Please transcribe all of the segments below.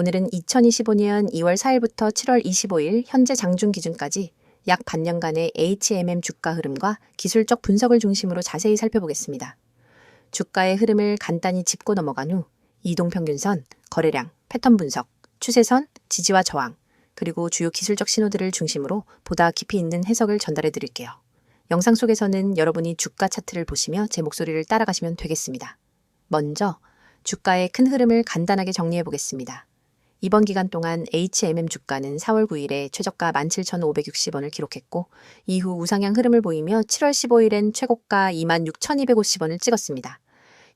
오늘은 2025년 2월 4일부터 7월 25일 현재 장중 기준까지 약 반년간의 HMM 주가 흐름과 기술적 분석을 중심으로 자세히 살펴보겠습니다. 주가의 흐름을 간단히 짚고 넘어간 후 이동평균선, 거래량, 패턴 분석, 추세선, 지지와 저항, 그리고 주요 기술적 신호들을 중심으로 보다 깊이 있는 해석을 전달해 드릴게요. 영상 속에서는 여러분이 주가 차트를 보시며 제 목소리를 따라가시면 되겠습니다. 먼저 주가의 큰 흐름을 간단하게 정리해 보겠습니다. 이번 기간 동안 HMM 주가는 4월 9일에 최저가 17,560원을 기록했고 이후 우상향 흐름을 보이며 7월 15일엔 최고가 26,250원을 찍었습니다.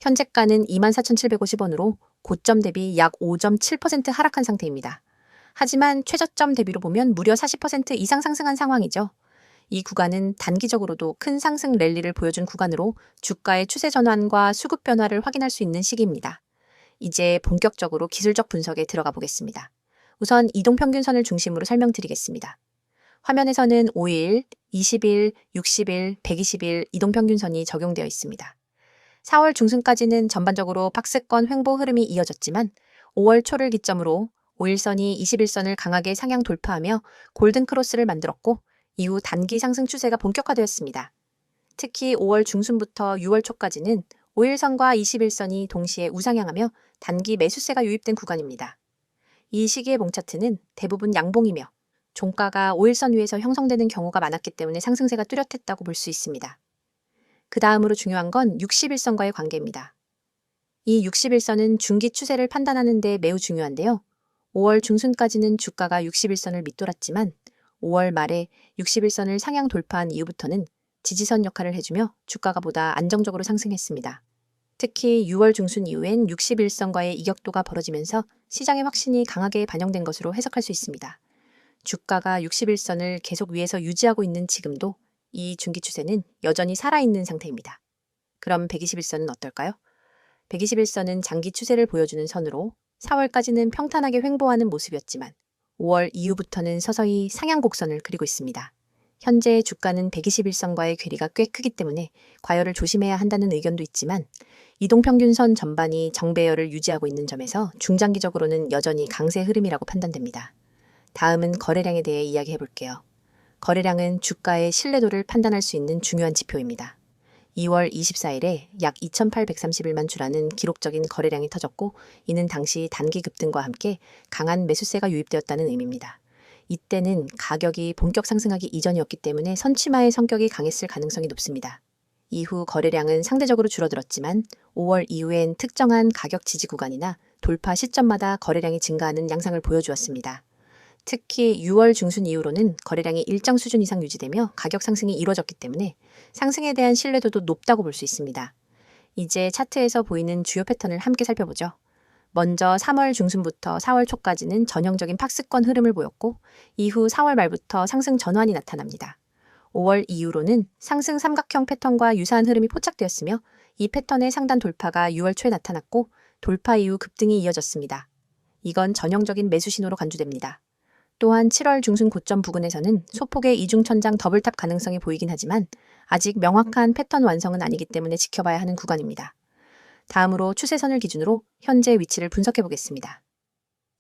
현재가는 24,750원으로 고점 대비 약 5.7% 하락한 상태입니다. 하지만 최저점 대비로 보면 무려 40% 이상 상승한 상황이죠. 이 구간은 단기적으로도 큰 상승 랠리를 보여준 구간으로 주가의 추세 전환과 수급 변화를 확인할 수 있는 시기입니다. 이제 본격적으로 기술적 분석에 들어가 보겠습니다. 우선 이동평균선을 중심으로 설명드리겠습니다. 화면에서는 5일, 20일, 60일, 120일 이동평균선이 적용되어 있습니다. 4월 중순까지는 전반적으로 박스권 횡보 흐름이 이어졌지만 5월 초를 기점으로 5일선이 21선을 강하게 상향 돌파하며 골든크로스를 만들었고 이후 단기 상승 추세가 본격화되었습니다. 특히 5월 중순부터 6월 초까지는 5일선과 21선이 동시에 우상향하며 단기 매수세가 유입된 구간입니다. 이 시기의 봉차트는 대부분 양봉이며 종가가 5일선 위에서 형성되는 경우가 많았기 때문에 상승세가 뚜렷했다고 볼 수 있습니다. 그 다음으로 중요한 건 61선과의 관계입니다. 이 61선은 중기 추세를 판단하는 데 매우 중요한데요. 5월 중순까지는 주가가 61선을 밑돌았지만 5월 말에 61선을 상향 돌파한 이후부터는 지지선 역할을 해주며 주가가 보다 안정적으로 상승했습니다. 특히 6월 중순 이후엔 61선과의 이격도가 벌어지면서 시장의 확신이 강하게 반영된 것으로 해석할 수 있습니다. 주가가 61선을 계속 위에서 유지하고 있는 지금도 이 중기 추세는 여전히 살아있는 상태입니다. 그럼 121선은 어떨까요? 121선은 장기 추세를 보여주는 선으로 4월까지는 평탄하게 횡보하는 모습이었지만 5월 이후부터는 서서히 상향 곡선을 그리고 있습니다. 현재 주가는 121선과의 괴리가 꽤 크기 때문에 과열을 조심해야 한다는 의견도 있지만 이동평균선 전반이 정배열을 유지하고 있는 점에서 중장기적으로는 여전히 강세 흐름이라고 판단됩니다. 다음은 거래량에 대해 이야기해 볼게요. 거래량은 주가의 신뢰도를 판단할 수 있는 중요한 지표입니다. 2월 24일에 약 2,831만 주라는 기록적인 거래량이 터졌고 이는 당시 단기 급등과 함께 강한 매수세가 유입되었다는 의미입니다. 이때는 가격이 본격 상승하기 이전이었기 때문에 선취마의 성격이 강했을 가능성이 높습니다. 이후 거래량은 상대적으로 줄어들었지만 5월 이후엔 특정한 가격 지지 구간이나 돌파 시점마다 거래량이 증가하는 양상을 보여주었습니다. 특히 6월 중순 이후로는 거래량이 일정 수준 이상 유지되며 가격 상승이 이루어졌기 때문에 상승에 대한 신뢰도도 높다고 볼 수 있습니다. 이제 차트에서 보이는 주요 패턴을 함께 살펴보죠. 먼저 3월 중순부터 4월 초까지는 전형적인 박스권 흐름을 보였고 이후 4월 말부터 상승 전환이 나타납니다. 5월 이후로는 상승 삼각형 패턴과 유사한 흐름이 포착되었으며 이 패턴의 상단 돌파가 6월 초에 나타났고 돌파 이후 급등이 이어졌습니다. 이건 전형적인 매수 신호로 간주됩니다. 또한 7월 중순 고점 부근에서는 소폭의 이중천장 더블탑 가능성이 보이긴 하지만 아직 명확한 패턴 완성은 아니기 때문에 지켜봐야 하는 구간입니다. 다음으로 추세선을 기준으로 현재 위치를 분석해 보겠습니다.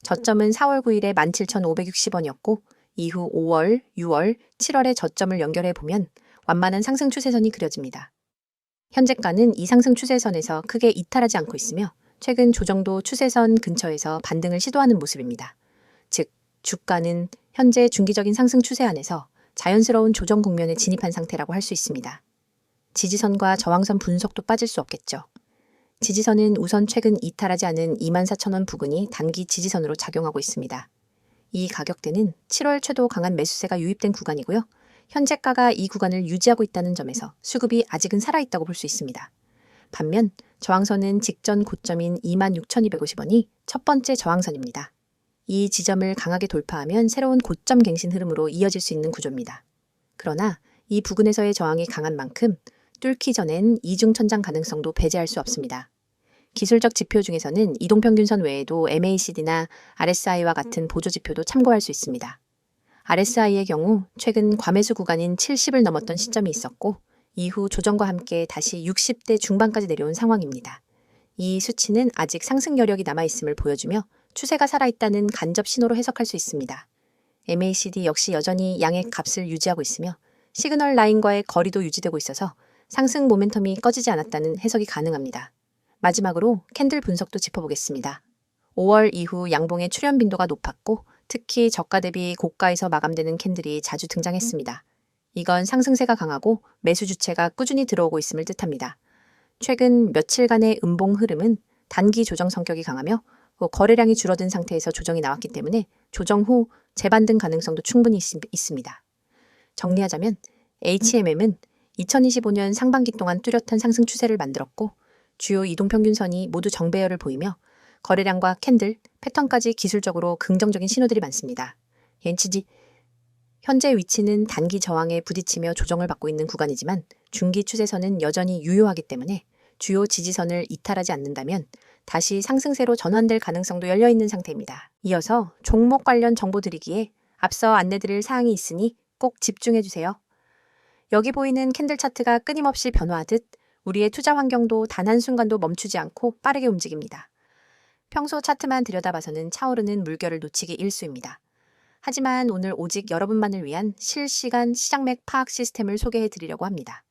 저점은 4월 9일에 17,560원이었고 이후 5월, 6월, 7월의 저점을 연결해 보면 완만한 상승 추세선이 그려집니다. 현재가는 이 상승 추세선에서 크게 이탈하지 않고 있으며 최근 조정도 추세선 근처에서 반등을 시도하는 모습입니다. 즉, 주가는 현재 중기적인 상승 추세 안에서 자연스러운 조정 국면에 진입한 상태라고 할 수 있습니다. 지지선과 저항선 분석도 빠질 수 없겠죠. 지지선은 우선 최근 이탈하지 않은 24,000원 부근이 단기 지지선으로 작용하고 있습니다. 이 가격대는 7월 최도 강한 매수세가 유입된 구간이고요. 현재가가 이 구간을 유지하고 있다는 점에서 수급이 아직은 살아있다고 볼 수 있습니다. 반면 저항선은 직전 고점인 26,250원이 첫 번째 저항선입니다. 이 지점을 강하게 돌파하면 새로운 고점 갱신 흐름으로 이어질 수 있는 구조입니다. 그러나 이 부근에서의 저항이 강한 만큼 뚫기 전엔 이중천장 가능성도 배제할 수 없습니다. 기술적 지표 중에서는 이동평균선 외에도 MACD나 RSI와 같은 보조지표도 참고할 수 있습니다. RSI의 경우 최근 과매수 구간인 70을 넘었던 시점이 있었고 이후 조정과 함께 다시 60대 중반까지 내려온 상황입니다. 이 수치는 아직 상승 여력이 남아있음을 보여주며 추세가 살아있다는 간접 신호로 해석할 수 있습니다. MACD 역시 여전히 양의 값을 유지하고 있으며 시그널 라인과의 거리도 유지되고 있어서 상승 모멘텀이 꺼지지 않았다는 해석이 가능합니다. 마지막으로 캔들 분석도 짚어보겠습니다. 5월 이후 양봉의 출현 빈도가 높았고 특히 저가 대비 고가에서 마감되는 캔들이 자주 등장했습니다. 이건 상승세가 강하고 매수 주체가 꾸준히 들어오고 있음을 뜻합니다. 최근 며칠간의 음봉 흐름은 단기 조정 성격이 강하며 거래량이 줄어든 상태에서 조정이 나왔기 때문에 조정 후 재반등 가능성도 충분히 있습니다. 정리하자면 HMM은 2025년 상반기 동안 뚜렷한 상승 추세를 만들었고 주요 이동평균선이 모두 정배열을 보이며 거래량과 캔들, 패턴까지 기술적으로 긍정적인 신호들이 많습니다. 엔치지 현재 위치는 단기 저항에 부딪히며 조정을 받고 있는 구간이지만 중기 추세선은 여전히 유효하기 때문에 주요 지지선을 이탈하지 않는다면 다시 상승세로 전환될 가능성도 열려있는 상태입니다. 이어서 종목 관련 정보 드리기에 앞서 안내드릴 사항이 있으니 꼭 집중해주세요. 여기 보이는 캔들 차트가 끊임없이 변화하듯 우리의 투자 환경도 단 한순간도 멈추지 않고 빠르게 움직입니다. 평소 차트만 들여다봐서는 차오르는 물결을 놓치기 일쑤입니다. 하지만 오늘 오직 여러분만을 위한 실시간 시장맥 파악 시스템을 소개해 드리려고 합니다.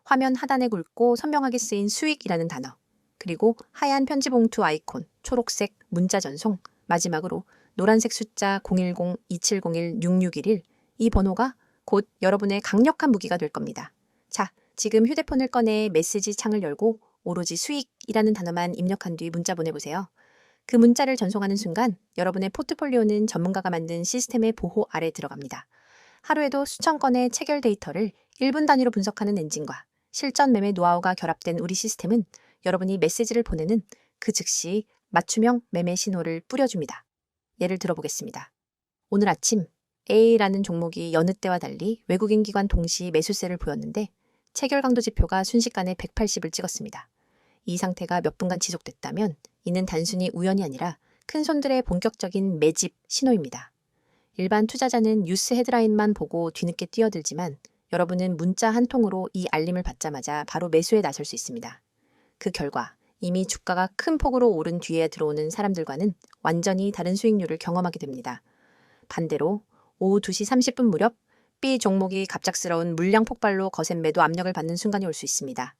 화면 하단에 굵고 선명하게 쓰인 수익이라는 단어, 그리고 하얀 편지 봉투 아이콘, 초록색 문자 전송, 마지막으로 노란색 숫자 010-2701-6611, 이 번호가 곧 여러분의 강력한 무기가 될 겁니다. 자, 지금 휴대폰을 꺼내 메시지 창을 열고 오로지 수익이라는 단어만 입력한 뒤 문자 보내보세요. 그 문자를 전송하는 순간 여러분의 포트폴리오는 전문가가 만든 시스템의 보호 아래 들어갑니다. 하루에도 수천 건의 체결 데이터를 1분 단위로 분석하는 엔진과 실전 매매 노하우가 결합된 우리 시스템은 여러분이 메시지를 보내는 그 즉시 맞춤형 매매 신호를 뿌려줍니다. 예를 들어보겠습니다. 오늘 아침 A라는 종목이 여느 때와 달리 외국인 기관 동시 매수세를 보였는데 체결 강도 지표가 순식간에 180을 찍었습니다. 이 상태가 몇 분간 지속됐다면 이는 단순히 우연이 아니라 큰 손들의 본격적인 매집 신호입니다. 일반 투자자는 뉴스 헤드라인만 보고 뒤늦게 뛰어들지만 여러분은 문자 한 통으로 이 알림을 받자마자 바로 매수에 나설 수 있습니다. 그 결과 이미 주가가 큰 폭으로 오른 뒤에 들어오는 사람들과는 완전히 다른 수익률을 경험하게 됩니다. 반대로 오후 2시 30분 무렵 B 종목이 갑작스러운 물량 폭발로 거센 매도 압력을 받는 순간이 올 수 있습니다.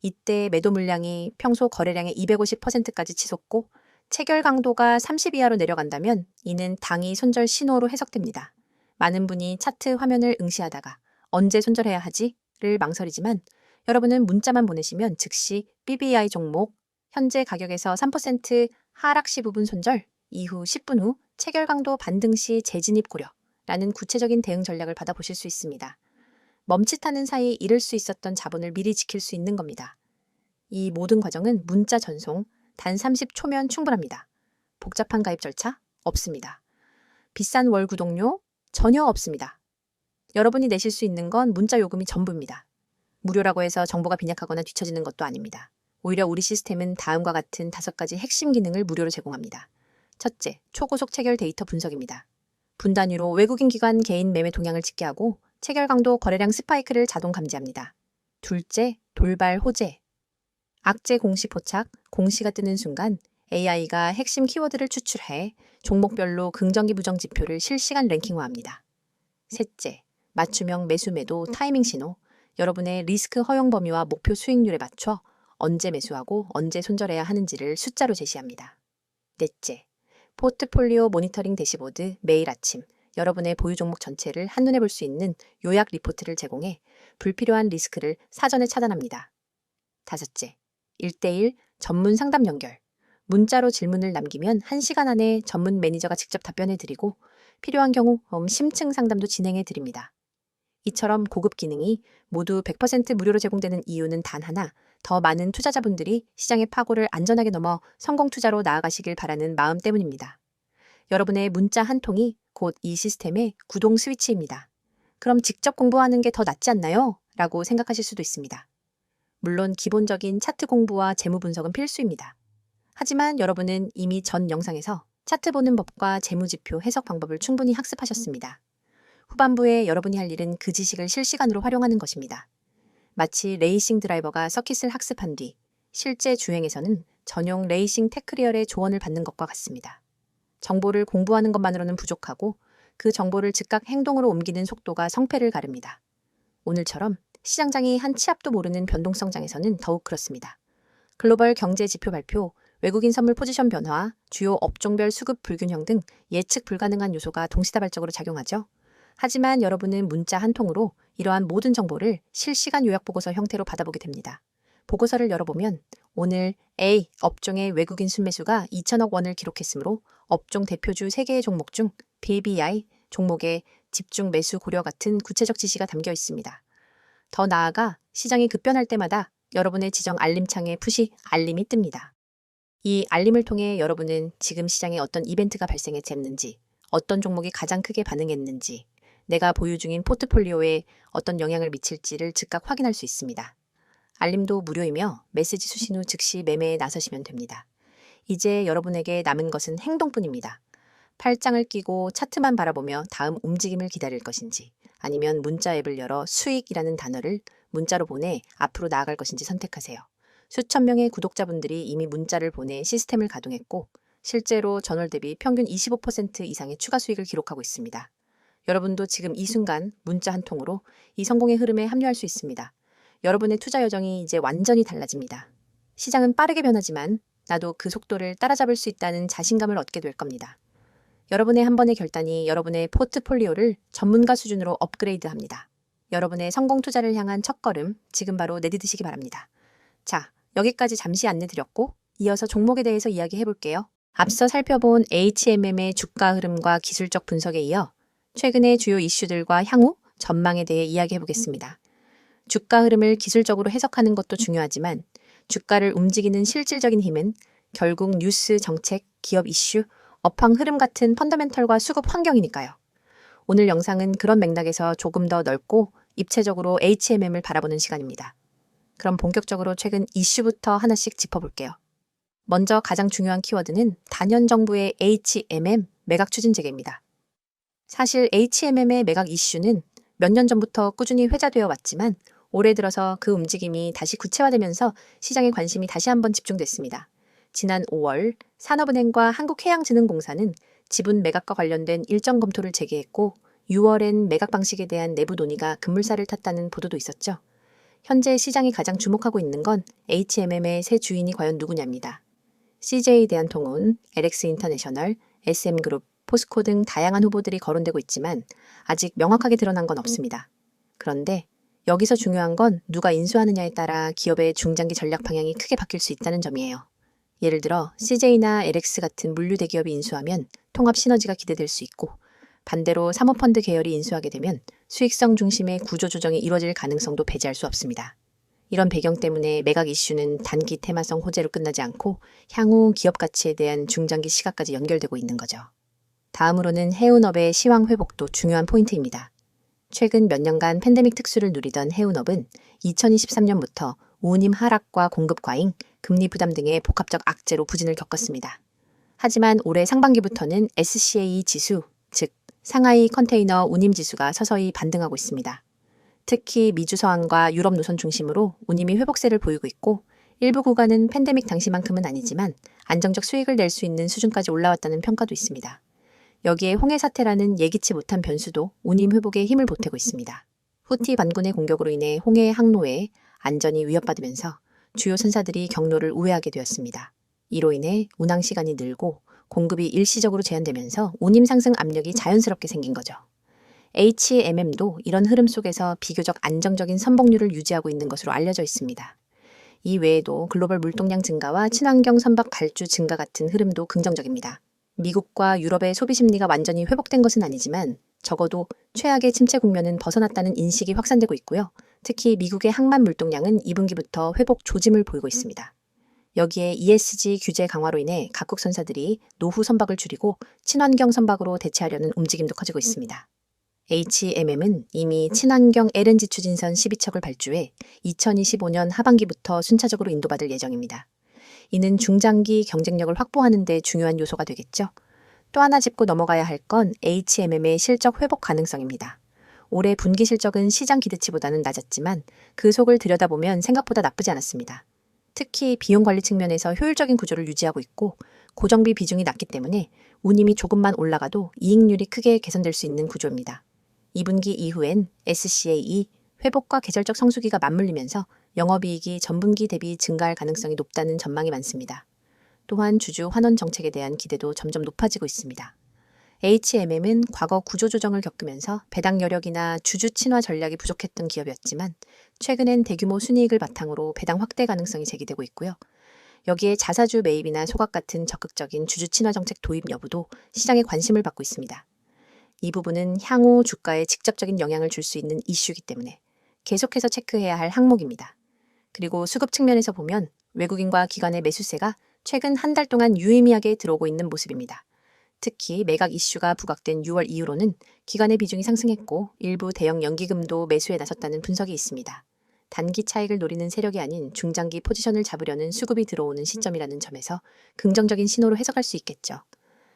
이때 매도 물량이 평소 거래량의 250%까지 치솟고 체결 강도가 30 이하로 내려간다면 이는 당이 손절 신호로 해석됩니다. 많은 분이 차트 화면을 응시하다가 언제 손절해야 하지?를 망설이지만 여러분은 문자만 보내시면 즉시 BBI 종목 현재 가격에서 3% 하락 시 부분 손절, 이후 10분 후 체결 강도 반등 시 재진입 고려라는 구체적인 대응 전략을 받아보실 수 있습니다. 멈칫하는 사이 잃을 수 있었던 자본을 미리 지킬 수 있는 겁니다. 이 모든 과정은 문자 전송 단 30초면 충분합니다. 복잡한 가입 절차 없습니다. 비싼 월 구독료 전혀 없습니다. 여러분이 내실 수 있는 건 문자 요금이 전부입니다. 무료라고 해서 정보가 빈약하거나 뒤처지는 것도 아닙니다. 오히려 우리 시스템은 다음과 같은 5가지 핵심 기능을 무료로 제공합니다. 첫째, 초고속 체결 데이터 분석입니다. 분 단위로 외국인 기관 개인 매매 동향을 집계하고 체결 강도 거래량 스파이크를 자동 감지합니다. 둘째, 돌발 호재. 악재 공시 포착, 공시가 뜨는 순간 AI가 핵심 키워드를 추출해 종목별로 긍정기 부정 지표를 실시간 랭킹화합니다. 셋째, 맞춤형 매수 매도 타이밍 신호. 여러분의 리스크 허용 범위와 목표 수익률에 맞춰 언제 매수하고 언제 손절해야 하는지를 숫자로 제시합니다. 넷째, 포트폴리오 모니터링 대시보드 매일 아침 여러분의 보유 종목 전체를 한눈에 볼 수 있는 요약 리포트를 제공해 불필요한 리스크를 사전에 차단합니다. 다섯째, 1대1 전문 상담 연결. 문자로 질문을 남기면 1시간 안에 전문 매니저가 직접 답변해 드리고 필요한 경우 심층 상담도 진행해 드립니다. 이처럼 고급 기능이 모두 100% 무료로 제공되는 이유는 단 하나, 더 많은 투자자분들이 시장의 파고를 안전하게 넘어 성공 투자로 나아가시길 바라는 마음 때문입니다. 여러분의 문자 한 통이 곧 이 시스템의 구동 스위치입니다. 그럼 직접 공부하는 게 더 낫지 않나요? 라고 생각하실 수도 있습니다. 물론 기본적인 차트 공부와 재무 분석은 필수입니다. 하지만 여러분은 이미 전 영상에서 차트 보는 법과 재무지표 해석 방법을 충분히 학습하셨습니다. 후반부에 여러분이 할 일은 그 지식을 실시간으로 활용하는 것입니다. 마치 레이싱 드라이버가 서킷을 학습한 뒤 실제 주행에서는 전용 레이싱 테크리얼의 조언을 받는 것과 같습니다. 정보를 공부하는 것만으로는 부족하고 그 정보를 즉각 행동으로 옮기는 속도가 성패를 가릅니다. 오늘처럼 시장장이 한 치 앞도 모르는 변동성장에서는 더욱 그렇습니다. 글로벌 경제 지표 발표, 외국인 선물 포지션 변화, 주요 업종별 수급 불균형 등 예측 불가능한 요소가 동시다발적으로 작용하죠. 하지만 여러분은 문자 한 통으로 이러한 모든 정보를 실시간 요약보고서 형태로 받아보게 됩니다. 보고서를 열어보면 오늘 A 업종의 외국인 순매수가 2천억 원을 기록했으므로 업종 대표주 3개의 종목 중 BBI 종목의 집중 매수 고려 같은 구체적 지시가 담겨 있습니다. 더 나아가 시장이 급변할 때마다 여러분의 지정 알림창에 푸시 알림이 뜹니다. 이 알림을 통해 여러분은 지금 시장에 어떤 이벤트가 발생했는지, 어떤 종목이 가장 크게 반응했는지, 내가 보유 중인 포트폴리오에 어떤 영향을 미칠지를 즉각 확인할 수 있습니다. 알림도 무료이며 메시지 수신 후 즉시 매매에 나서시면 됩니다. 이제 여러분에게 남은 것은 행동뿐입니다. 팔짱을 끼고 차트만 바라보며 다음 움직임을 기다릴 것인지, 아니면 문자 앱을 열어 수익이라는 단어를 문자로 보내 앞으로 나아갈 것인지 선택하세요. 수천 명의 구독자분들이 이미 문자를 보내 시스템을 가동했고 실제로 전월 대비 평균 25% 이상의 추가 수익을 기록하고 있습니다. 여러분도 지금 이 순간 문자 한 통으로 이 성공의 흐름에 합류할 수 있습니다. 여러분의 투자 여정이 이제 완전히 달라집니다. 시장은 빠르게 변하지만 나도 그 속도를 따라잡을 수 있다는 자신감을 얻게 될 겁니다. 여러분의 한 번의 결단이 여러분의 포트폴리오를 전문가 수준으로 업그레이드합니다. 여러분의 성공 투자를 향한 첫걸음 지금 바로 내디디시기 바랍니다. 자, 여기까지 잠시 안내드렸고 이어서 종목에 대해서 이야기해 볼게요. 앞서 살펴본 HMM의 주가 흐름과 기술적 분석에 이어 최근의 주요 이슈들과 향후 전망에 대해 이야기해 보겠습니다. 주가 흐름을 기술적으로 해석하는 것도 중요하지만 주가를 움직이는 실질적인 힘은 결국 뉴스, 정책, 기업 이슈, 업황 흐름 같은 펀더멘털과 수급 환경이니까요. 오늘 영상은 그런 맥락에서 조금 더 넓고 입체적으로 HMM을 바라보는 시간입니다. 그럼 본격적으로 최근 이슈부터 하나씩 짚어볼게요. 먼저 가장 중요한 키워드는 단연 정부의 HMM 매각 추진 재개입니다. 사실 HMM의 매각 이슈는 몇 년 전부터 꾸준히 회자되어 왔지만 올해 들어서 그 움직임이 다시 구체화되면서 시장의 관심이 다시 한번 집중됐습니다. 지난 5월 산업은행과 한국해양진흥공사는 지분 매각과 관련된 일정 검토를 재개했고 6월엔 매각 방식에 대한 내부 논의가 급물살을 탔다는 보도도 있었죠. 현재 시장이 가장 주목하고 있는 건 HMM의 새 주인이 과연 누구냐입니다. CJ 대한통운, LX 인터내셔널, SM그룹, 포스코 등 다양한 후보들이 거론되고 있지만 아직 명확하게 드러난 건 없습니다. 그런데 여기서 중요한 건 누가 인수하느냐에 따라 기업의 중장기 전략 방향이 크게 바뀔 수 있다는 점이에요. 예를 들어 CJ나 LX 같은 물류 대기업이 인수하면 통합 시너지가 기대될 수 있고 반대로 사모펀드 계열이 인수하게 되면 수익성 중심의 구조 조정이 이뤄질 가능성도 배제할 수 없습니다. 이런 배경 때문에 매각 이슈는 단기 테마성 호재로 끝나지 않고 향후 기업 가치에 대한 중장기 시각까지 연결되고 있는 거죠. 다음으로는 해운업의 시황 회복도 중요한 포인트입니다. 최근 몇 년간 팬데믹 특수를 누리던 해운업은 2023년부터 운임 하락과 공급 과잉, 금리 부담 등의 복합적 악재로 부진을 겪었습니다. 하지만 올해 상반기부터는 SCA 지수, 즉 상하이 컨테이너 운임 지수가 서서히 반등하고 있습니다. 특히 미주 서항과 유럽 노선 중심으로 운임이 회복세를 보이고 있고 일부 구간은 팬데믹 당시만큼은 아니지만 안정적 수익을 낼 수 있는 수준까지 올라왔다는 평가도 있습니다. 여기에 홍해 사태라는 예기치 못한 변수도 운임 회복에 힘을 보태고 있습니다. 후티 반군의 공격으로 인해 홍해 항로에 안전이 위협받으면서 주요 선사들이 경로를 우회하게 되었습니다. 이로 인해 운항 시간이 늘고 공급이 일시적으로 제한되면서 운임 상승 압력이 자연스럽게 생긴 거죠. HMM도 이런 흐름 속에서 비교적 안정적인 선봉률을 유지하고 있는 것으로 알려져 있습니다. 이 외에도 글로벌 물동량 증가와 친환경 선박 발주 증가 같은 흐름도 긍정적입니다. 미국과 유럽의 소비 심리가 완전히 회복된 것은 아니지만 적어도 최악의 침체 국면은 벗어났다는 인식이 확산되고 있고요. 특히 미국의 항만 물동량은 2분기부터 회복 조짐을 보이고 있습니다. 여기에 ESG 규제 강화로 인해 각국 선사들이 노후 선박을 줄이고 친환경 선박으로 대체하려는 움직임도 커지고 있습니다. HMM은 이미 친환경 LNG 추진선 12척을 발주해 2025년 하반기부터 순차적으로 인도받을 예정입니다. 이는 중장기 경쟁력을 확보하는 데 중요한 요소가 되겠죠. 또 하나 짚고 넘어가야 할 건 HMM의 실적 회복 가능성입니다. 올해 분기 실적은 시장 기대치보다는 낮았지만 그 속을 들여다보면 생각보다 나쁘지 않았습니다. 특히 비용 관리 측면에서 효율적인 구조를 유지하고 있고 고정비 비중이 낮기 때문에 운임이 조금만 올라가도 이익률이 크게 개선될 수 있는 구조입니다. 2분기 이후엔 SCA2 회복과 계절적 성수기가 맞물리면서 영업이익이 전분기 대비 증가할 가능성이 높다는 전망이 많습니다. 또한 주주 환원 정책에 대한 기대도 점점 높아지고 있습니다. HMM은 과거 구조조정을 겪으면서 배당 여력이나 주주 친화 전략이 부족했던 기업이었지만 최근엔 대규모 순이익을 바탕으로 배당 확대 가능성이 제기되고 있고요. 여기에 자사주 매입이나 소각 같은 적극적인 주주 친화 정책 도입 여부도 시장의 관심을 받고 있습니다. 이 부분은 향후 주가에 직접적인 영향을 줄 수 있는 이슈이기 때문에 계속해서 체크해야 할 항목입니다. 그리고 수급 측면에서 보면 외국인과 기관의 매수세가 최근 한 달 동안 유의미하게 들어오고 있는 모습입니다. 특히 매각 이슈가 부각된 6월 이후로는 기관의 비중이 상승했고 일부 대형 연기금도 매수에 나섰다는 분석이 있습니다. 단기 차익을 노리는 세력이 아닌 중장기 포지션을 잡으려는 수급이 들어오는 시점이라는 점에서 긍정적인 신호로 해석할 수 있겠죠.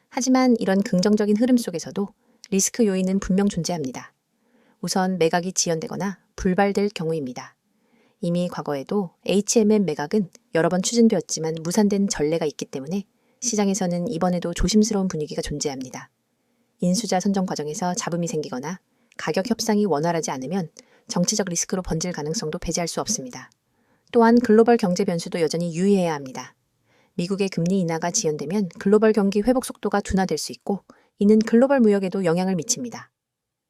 하지만 이런 긍정적인 흐름 속에서도 리스크 요인은 분명 존재합니다. 우선 매각이 지연되거나 불발될 경우입니다. 이미 과거에도 HMM 매각은 여러 번 추진되었지만 무산된 전례가 있기 때문에 시장에서는 이번에도 조심스러운 분위기가 존재합니다. 인수자 선정 과정에서 잡음이 생기거나 가격 협상이 원활하지 않으면 정치적 리스크로 번질 가능성도 배제할 수 없습니다. 또한 글로벌 경제 변수도 여전히 유의해야 합니다. 미국의 금리 인하가 지연되면 글로벌 경기 회복 속도가 둔화될 수 있고 이는 글로벌 무역에도 영향을 미칩니다.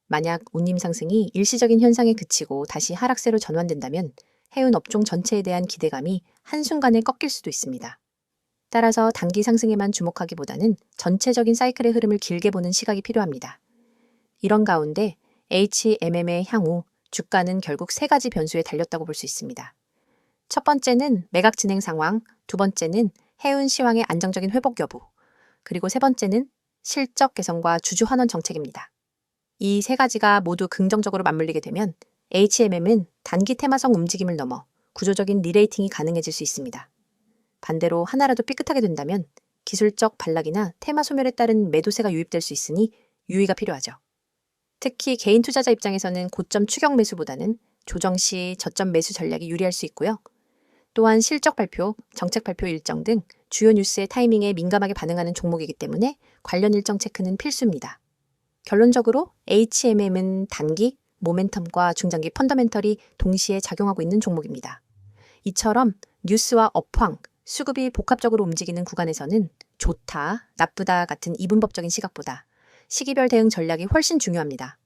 만약 운임 상승이 일시적인 현상에 그치고 다시 하락세로 전환된다면 해운 업종 전체에 대한 기대감이 한순간에 꺾일 수도 있습니다. 따라서 단기 상승에만 주목하기보다는 전체적인 사이클의 흐름을 길게 보는 시각이 필요합니다. 이런 가운데 HMM의 향후 주가는 결국 세 가지 변수에 달렸다고 볼 수 있습니다. 첫 번째는 매각 진행 상황, 두 번째는 해운 시황의 안정적인 회복 여부, 그리고 세 번째는 실적 개선과 주주 환원 정책입니다. 이 세 가지가 모두 긍정적으로 맞물리게 되면 HMM은 단기 테마성 움직임을 넘어 구조적인 리레이팅이 가능해질 수 있습니다. 반대로 하나라도 삐끗하게 된다면 기술적 반락이나 테마 소멸에 따른 매도세가 유입될 수 있으니 유의가 필요하죠. 특히 개인 투자자 입장에서는 고점 추격 매수보다는 조정 시 저점 매수 전략이 유리할 수 있고요. 또한 실적 발표, 정책 발표 일정 등 주요 뉴스의 타이밍에 민감하게 반응하는 종목이기 때문에 관련 일정 체크는 필수입니다. 결론적으로 HMM은 단기, 모멘텀과 중장기 펀더멘털이 동시에 작용하고 있는 종목입니다. 이처럼 뉴스와 업황, 수급이 복합적으로 움직이는 구간에서는 좋다, 나쁘다 같은 이분법적인 시각보다 시기별 대응 전략이 훨씬 중요합니다.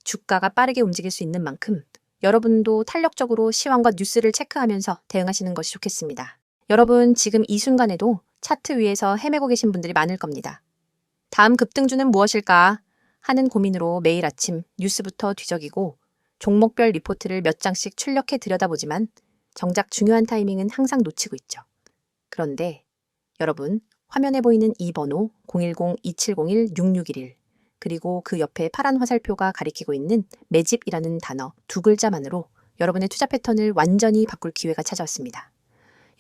주가가 빠르게 움직일 수 있는 만큼 여러분도 탄력적으로 시황과 뉴스를 체크하면서 대응하시는 것이 좋겠습니다. 여러분 지금 이 순간에도 차트 위에서 헤매고 계신 분들이 많을 겁니다. 다음 급등주는 무엇일까 하는 고민으로 매일 아침 뉴스부터 뒤적이고 종목별 리포트를 몇 장씩 출력해 들여다보지만 정작 중요한 타이밍은 항상 놓치고 있죠. 그런데 여러분 화면에 보이는 이 번호 010-2701-6611 그리고 그 옆에 파란 화살표가 가리키고 있는 매집이라는 단어 두 글자만으로 여러분의 투자 패턴을 완전히 바꿀 기회가 찾아왔습니다.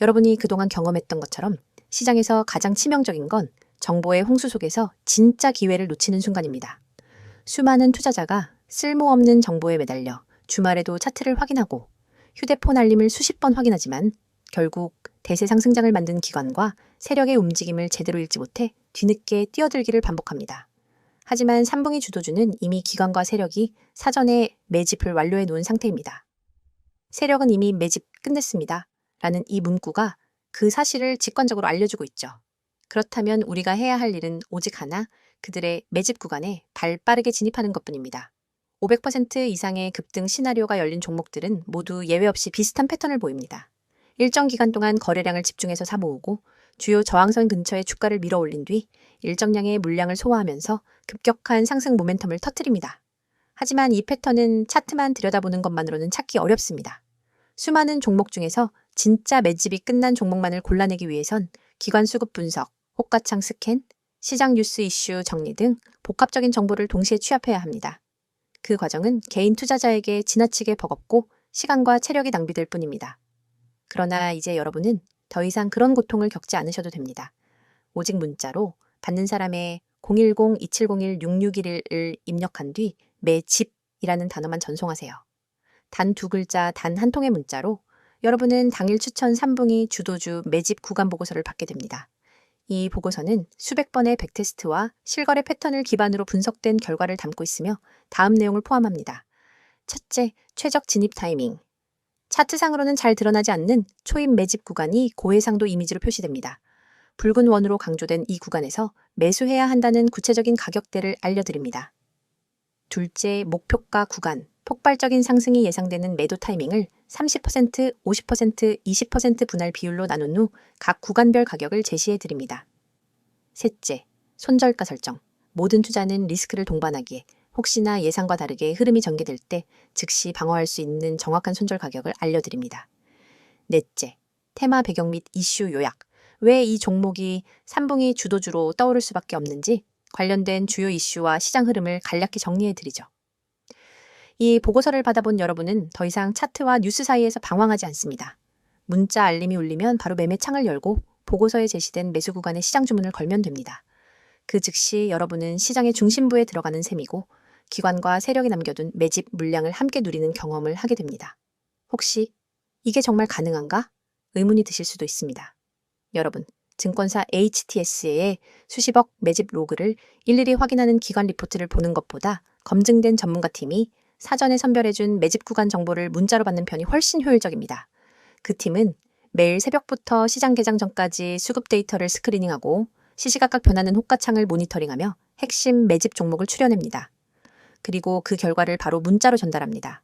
여러분이 그동안 경험했던 것처럼 시장에서 가장 치명적인 건 정보의 홍수 속에서 진짜 기회를 놓치는 순간입니다. 수많은 투자자가 쓸모없는 정보에 매달려 주말에도 차트를 확인하고 휴대폰 알림을 수십 번 확인하지만 결국 대세 상승장을 만든 기관과 세력의 움직임을 제대로 읽지 못해 뒤늦게 뛰어들기를 반복합니다. 하지만 3분기 주도주는 이미 기관과 세력이 사전에 매집을 완료해 놓은 상태입니다. 세력은 이미 매집 끝냈습니다. 라는 이 문구가 그 사실을 직관적으로 알려주고 있죠. 그렇다면 우리가 해야 할 일은 오직 하나, 그들의 매집 구간에 발 빠르게 진입하는 것뿐입니다. 500% 이상의 급등 시나리오가 열린 종목들은 모두 예외 없이 비슷한 패턴을 보입니다. 일정 기간 동안 거래량을 집중해서 사모으고 주요 저항선 근처에 주가를 밀어 올린 뒤 일정량의 물량을 소화하면서 급격한 상승 모멘텀을 터뜨립니다. 하지만 이 패턴은 차트만 들여다보는 것만으로는 찾기 어렵습니다. 수많은 종목 중에서 진짜 매집이 끝난 종목만을 골라내기 위해선 기관 수급 분석, 호가창 스캔, 시장 뉴스 이슈 정리 등 복합적인 정보를 동시에 취합해야 합니다. 그 과정은 개인 투자자에게 지나치게 버겁고 시간과 체력이 낭비될 뿐입니다. 그러나 이제 여러분은 더 이상 그런 고통을 겪지 않으셔도 됩니다. 오직 문자로 받는 사람의 010-2701-6611을 입력한 뒤 매집이라는 단어만 전송하세요. 단 두 글자 단 한 통의 문자로 여러분은 당일 추천 3분기 주도주 매집 구간 보고서를 받게 됩니다. 이 보고서는 수백 번의 백테스트와 실거래 패턴을 기반으로 분석된 결과를 담고 있으며 다음 내용을 포함합니다. 첫째, 최적 진입 타이밍. 차트상으로는 잘 드러나지 않는 초입 매집 구간이 고해상도 이미지로 표시됩니다. 붉은 원으로 강조된 이 구간에서 매수해야 한다는 구체적인 가격대를 알려드립니다. 둘째, 목표가 구간. 폭발적인 상승이 예상되는 매도 타이밍을 30%, 50%, 20% 분할 비율로 나눈 후 각 구간별 가격을 제시해 드립니다. 셋째, 손절가 설정. 모든 투자는 리스크를 동반하기에 혹시나 예상과 다르게 흐름이 전개될 때 즉시 방어할 수 있는 정확한 손절 가격을 알려드립니다. 넷째, 테마 배경 및 이슈 요약. 왜 이 종목이 3분기 주도주로 떠오를 수밖에 없는지 관련된 주요 이슈와 시장 흐름을 간략히 정리해드리죠. 이 보고서를 받아본 여러분은 더 이상 차트와 뉴스 사이에서 방황하지 않습니다. 문자 알림이 울리면 바로 매매 창을 열고 보고서에 제시된 매수 구간의 시장 주문을 걸면 됩니다. 그 즉시 여러분은 시장의 중심부에 들어가는 셈이고 기관과 세력이 남겨둔 매집 물량을 함께 누리는 경험을 하게 됩니다. 혹시 이게 정말 가능한가? 의문이 드실 수도 있습니다. 여러분, 증권사 HTS의 수십억 매집 로그를 일일이 확인하는 기관 리포트를 보는 것보다 검증된 전문가팀이 사전에 선별해준 매집 구간 정보를 문자로 받는 편이 훨씬 효율적입니다. 그 팀은 매일 새벽부터 시장 개장 전까지 수급 데이터를 스크리닝하고 시시각각 변하는 호가창을 모니터링하며 핵심 매집 종목을 추려냅니다. 그리고 그 결과를 바로 문자로 전달합니다.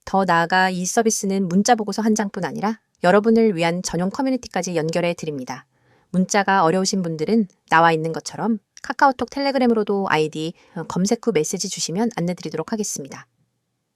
더 나아가 이 서비스는 문자 보고서 한 장뿐 아니라 여러분을 위한 전용 커뮤니티까지 연결해 드립니다. 문자가 어려우신 분들은 나와 있는 것처럼 카카오톡 텔레그램으로도 아이디 검색 후 메시지 주시면 안내드리도록 하겠습니다.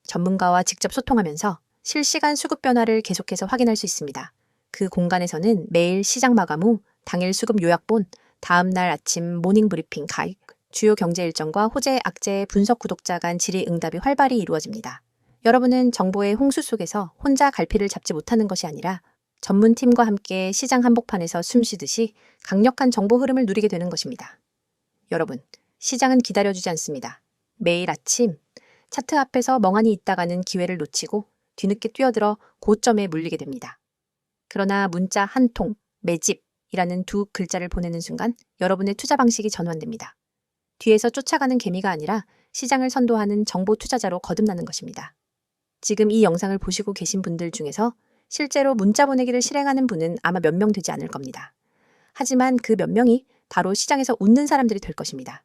전문가와 직접 소통하면서 실시간 수급 변화를 계속해서 확인할 수 있습니다. 그 공간에서는 매일 시장 마감 후 당일 수급 요약본, 다음 날 아침 모닝 브리핑 가입, 주요 경제 일정과 호재, 악재, 분석 구독자 간 질의응답이 활발히 이루어집니다. 여러분은 정보의 홍수 속에서 혼자 갈피를 잡지 못하는 것이 아니라 전문팀과 함께 시장 한복판에서 숨쉬듯이 강력한 정보 흐름을 누리게 되는 것입니다. 여러분, 시장은 기다려주지 않습니다. 매일 아침 차트 앞에서 멍하니 있다가는 기회를 놓치고 뒤늦게 뛰어들어 고점에 물리게 됩니다. 그러나 문자 한 통, 매집이라는 두 글자를 보내는 순간 여러분의 투자 방식이 전환됩니다. 뒤에서 쫓아가는 개미가 아니라 시장을 선도하는 정보 투자자로 거듭나는 것입니다. 지금 이 영상을 보시고 계신 분들 중에서 실제로 문자 보내기를 실행하는 분은 아마 몇 명 되지 않을 겁니다. 하지만 그 몇 명이 바로 시장에서 웃는 사람들이 될 것입니다.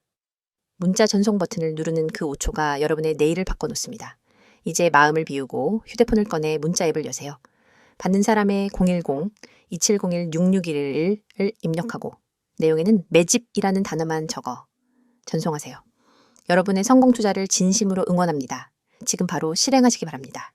문자 전송 버튼을 누르는 그 5초가 여러분의 내일을 바꿔놓습니다. 이제 마음을 비우고 휴대폰을 꺼내 문자 앱을 여세요. 받는 사람의 010-2701-6611을 입력하고 내용에는 매집이라는 단어만 적어 전송하세요. 여러분의 성공 투자를 진심으로 응원합니다. 지금 바로 실행하시기 바랍니다.